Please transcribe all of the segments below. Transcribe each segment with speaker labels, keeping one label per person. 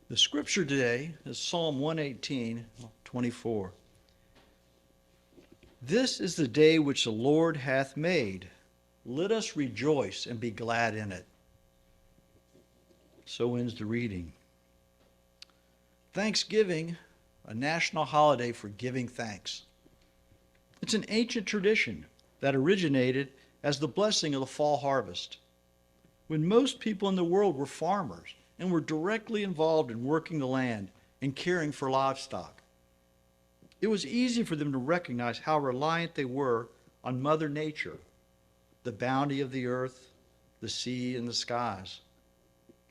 Speaker 1: The scripture today is Psalm 118:24. This is the day which the Lord hath made. Let us rejoice and be glad in it. So ends the reading. Thanksgiving, a national holiday for giving thanks. It's an ancient tradition that originated as the blessing of the fall harvest, when most people in the world were farmers and were directly involved in working the land and caring for livestock. It was easy for them to recognize how reliant they were on Mother Nature, the bounty of the earth, the sea, and the skies.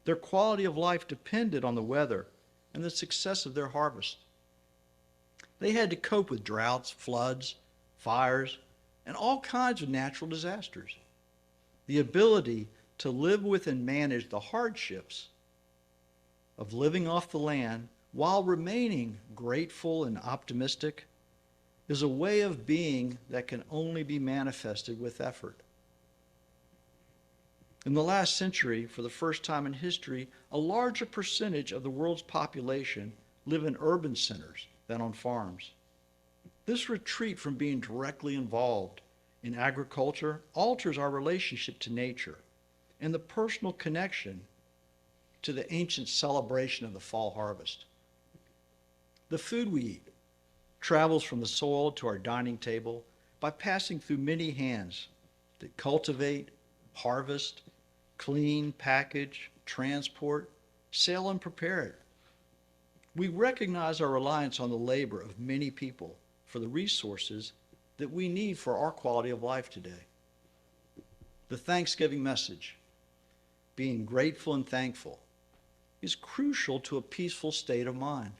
Speaker 1: Their quality of life depended on the weather and the success of their harvest. They had to cope with droughts, floods, fires, and all kinds of natural disasters. The ability to live with and manage the hardships of living off the land while remaining grateful and optimistic is a way of being that can only be manifested with effort. In the last century, for the first time in history, a larger percentage of the world's population live in urban centers than on farms. This retreat from being directly involved in agriculture alters our relationship to nature and the personal connection to the ancient celebration of the fall harvest. The food we eat travels from the soil to our dining table by passing through many hands that cultivate, harvest, clean, package, transport, sell, and prepare it. We recognize our reliance on the labor of many people for the resources that we need for our quality of life today. The Thanksgiving message, being grateful and thankful, is crucial to a peaceful state of mind.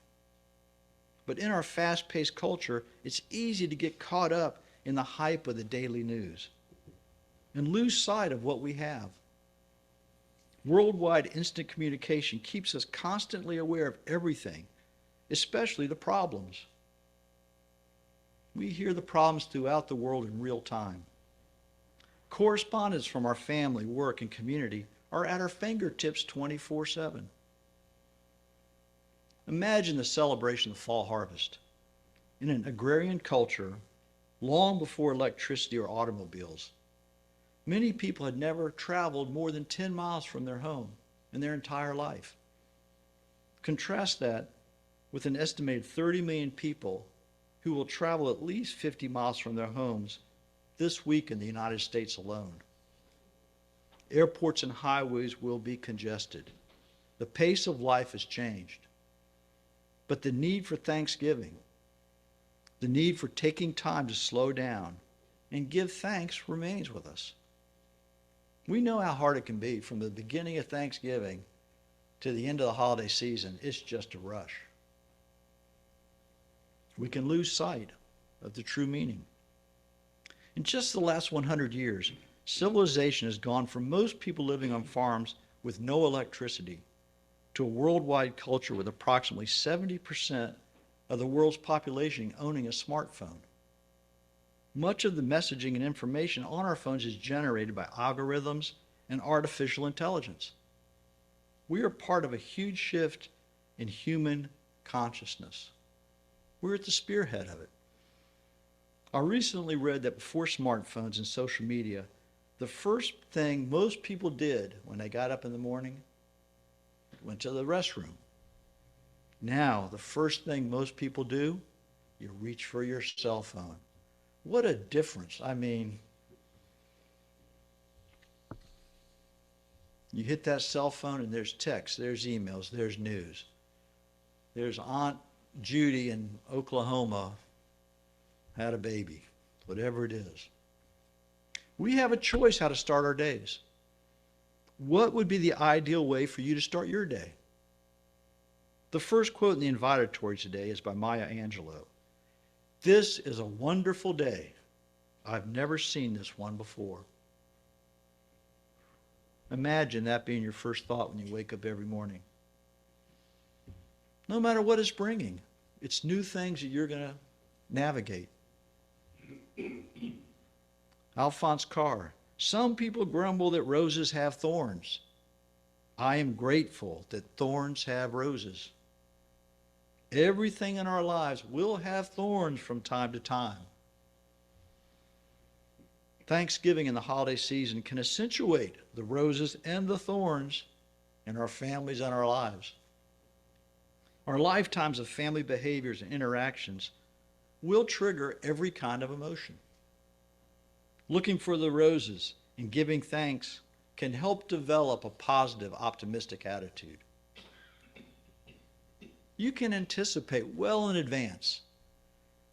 Speaker 1: But in our fast-paced culture, it's easy to get caught up in the hype of the daily news and lose sight of what we have. Worldwide instant communication keeps us constantly aware of everything, especially the problems. We hear the problems throughout the world in real time. Correspondence from our family, work, and community are at our fingertips 24/7. Imagine the celebration of the fall harvest. In an agrarian culture, long before electricity or automobiles, many people had never traveled more than 10 miles from their home in their entire life. Contrast that with an estimated 30 million people who will travel at least 50 miles from their homes this week in the United States alone. Airports and highways will be congested. The pace of life has changed. But the need for thanksgiving, the need for taking time to slow down and give thanks remains with us. We know how hard it can be from the beginning of Thanksgiving to the end of the holiday season. It's just a rush. We can lose sight of the true meaning. In just the last 100 years, civilization has gone from most people living on farms with no electricity to a worldwide culture with approximately 70% of the world's population owning a smartphone. Much of the messaging and information on our phones is generated by algorithms and artificial intelligence. We are part of a huge shift in human consciousness. We're at the spearhead of it. I recently read that before smartphones and social media, the first thing most people did when they got up in the morning went to the restroom. Now, the first thing most people do, you reach for your cell phone. What a difference. I mean, you hit that cell phone and there's text, there's emails, there's news. There's Aunt Judy in Oklahoma had a baby, whatever it is. We have a choice how to start our days. What would be the ideal way for you to start your day? The first quote in the invitatory today is by Maya Angelou. This is a wonderful day. I've never seen this one before. Imagine that being your first thought when you wake up every morning. No matter what it's bringing, it's new things that you're going to navigate. Alphonse Carr, some people grumble that roses have thorns. I am grateful that thorns have roses. Everything in our lives will have thorns from time to time. Thanksgiving in the holiday season can accentuate the roses and the thorns in our families and our lives. Our lifetimes of family behaviors and interactions will trigger every kind of emotion. Looking for the roses and giving thanks can help develop a positive, optimistic attitude. You can anticipate well in advance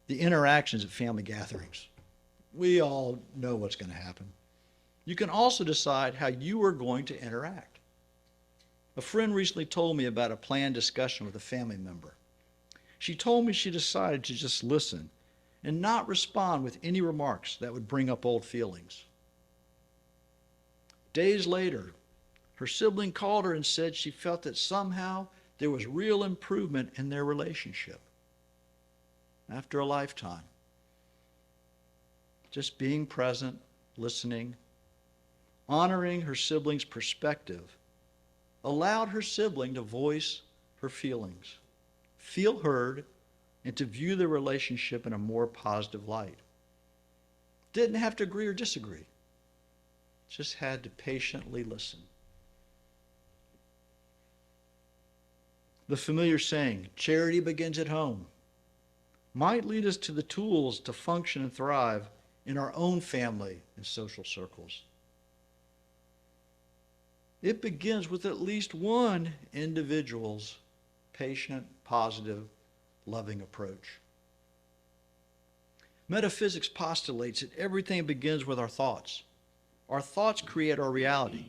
Speaker 1: the interactions at family gatherings. We all know what's going to happen. You can also decide how you are going to interact. A friend recently told me about a planned discussion with a family member. She told me she decided to just listen and not respond with any remarks that would bring up old feelings. Days later, her sibling called her and said she felt that somehow there was real improvement in their relationship. After a lifetime, just being present, listening, honoring her sibling's perspective, allowed her sibling to voice her feelings, feel heard, and to view the relationship in a more positive light. Didn't have to agree or disagree, just had to patiently listen. The familiar saying, charity begins at home, might lead us to the tools to function and thrive in our own family and social circles. It begins with at least one individual's patient, positive, loving approach. Metaphysics postulates that everything begins with our thoughts. Our thoughts create our reality,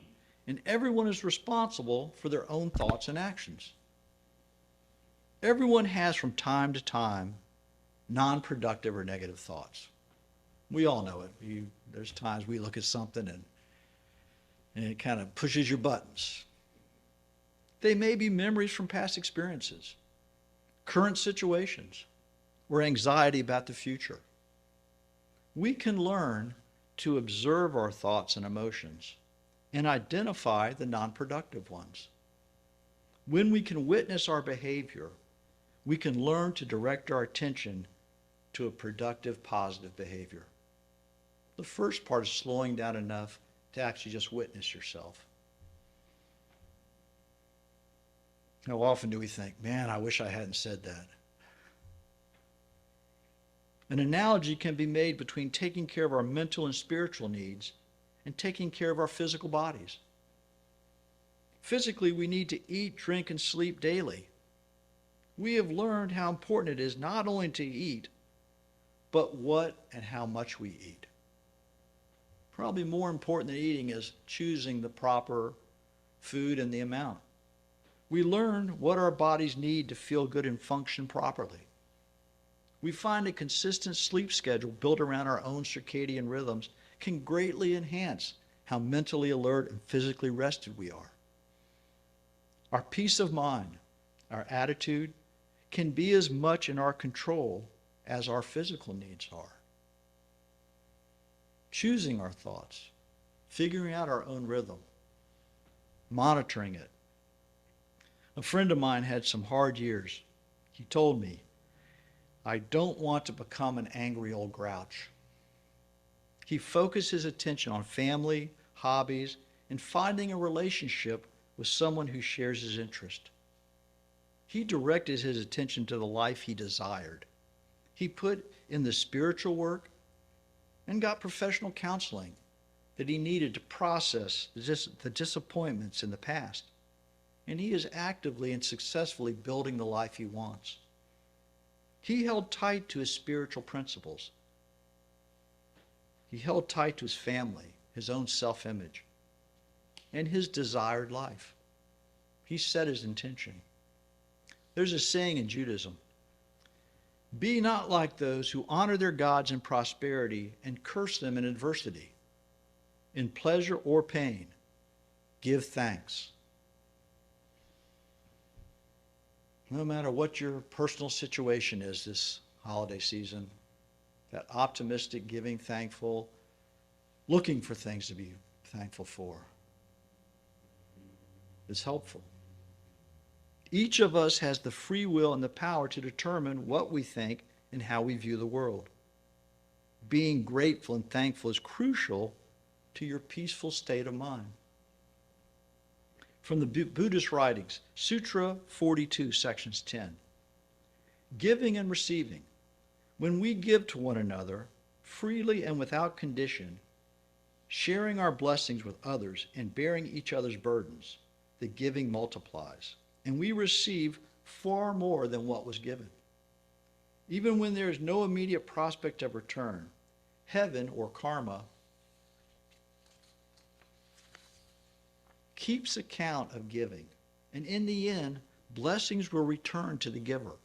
Speaker 1: and everyone is responsible for their own thoughts and actions. Everyone has from time to time non-productive or negative thoughts. We all know it. There's times we look at something and it kind of pushes your buttons. They may be memories from past experiences, current situations, or anxiety about the future. We can learn to observe our thoughts and emotions and identify the non-productive ones. When we can witness our behavior, we can learn to direct our attention to a productive, positive behavior. The first part is slowing down enough to actually just witness yourself. How often do we think, man, I wish I hadn't said that? An analogy can be made between taking care of our mental and spiritual needs and taking care of our physical bodies. Physically, we need to eat, drink, and sleep daily. We have learned how important it is not only to eat, but what and how much we eat. Probably more important than eating is choosing the proper food and the amount. We learn what our bodies need to feel good and function properly. We find a consistent sleep schedule built around our own circadian rhythms can greatly enhance how mentally alert and physically rested we are. Our peace of mind, our attitude, can be as much in our control as our physical needs are. Choosing our thoughts, figuring out our own rhythm, monitoring it. A friend of mine had some hard years. He told me, I don't want to become an angry old grouch. He focused his attention on family, hobbies, and finding a relationship with someone who shares his interest. He directed his attention to the life he desired. He put in the spiritual work and got professional counseling that he needed to process the disappointments in the past. And he is actively and successfully building the life he wants. He held tight to his spiritual principles. He held tight to his family, his own self-image, and his desired life. He set his intention. There's a saying in Judaism, be not like those who honor their gods in prosperity and curse them in adversity. In pleasure or pain, give thanks. No matter what your personal situation is this holiday season, that optimistic, giving, thankful, looking for things to be thankful for is helpful. Each of us has the free will and the power to determine what we think and how we view the world. Being grateful and thankful is crucial to your peaceful state of mind. From the Buddhist writings, Sutra 42, sections 10. Giving and receiving. When we give to one another, freely and without condition, sharing our blessings with others and bearing each other's burdens, the giving multiplies, and we receive far more than what was given. Even when there is no immediate prospect of return, heaven or karma keeps account of giving, and in the end, blessings will return to the giver,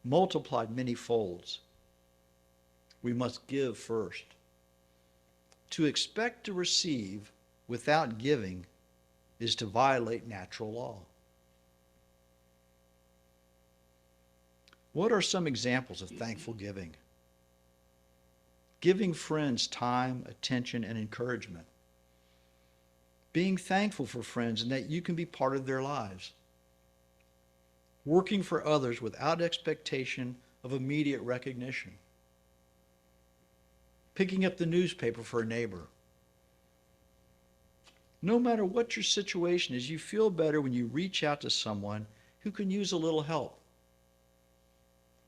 Speaker 1: multiplied many folds. We must give first. To expect to receive without giving is to violate natural law. What are some examples of thankful giving? Giving friends time, attention, and encouragement. Being thankful for friends and that you can be part of their lives. Working for others without expectation of immediate recognition. Picking up the newspaper for a neighbor. No matter what your situation is, you feel better when you reach out to someone who can use a little help.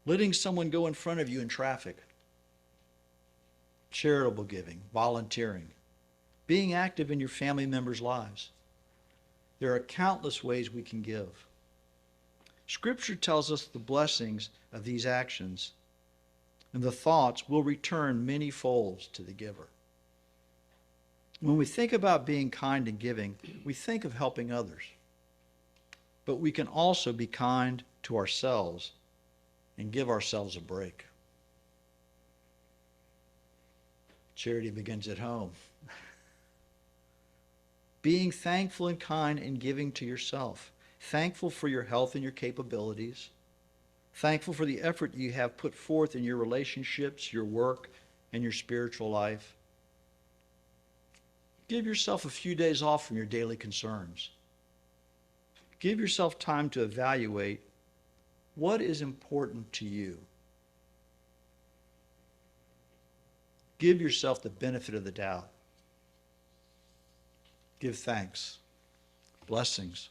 Speaker 1: Letting someone go in front of you in traffic. Charitable giving, volunteering, being active in your family members' lives. There are countless ways we can give. Scripture tells us the blessings of these actions and the thoughts will return many folds to the giver. When we think about being kind and giving, we think of helping others. But we can also be kind to ourselves and give ourselves a break. Charity begins at home. Being thankful and kind and giving to yourself. Thankful for your health and your capabilities. Thankful for the effort you have put forth in your relationships, your work, and your spiritual life. Give yourself a few days off from your daily concerns. Give yourself time to evaluate what is important to you. Give yourself the benefit of the doubt. Give thanks. Blessings.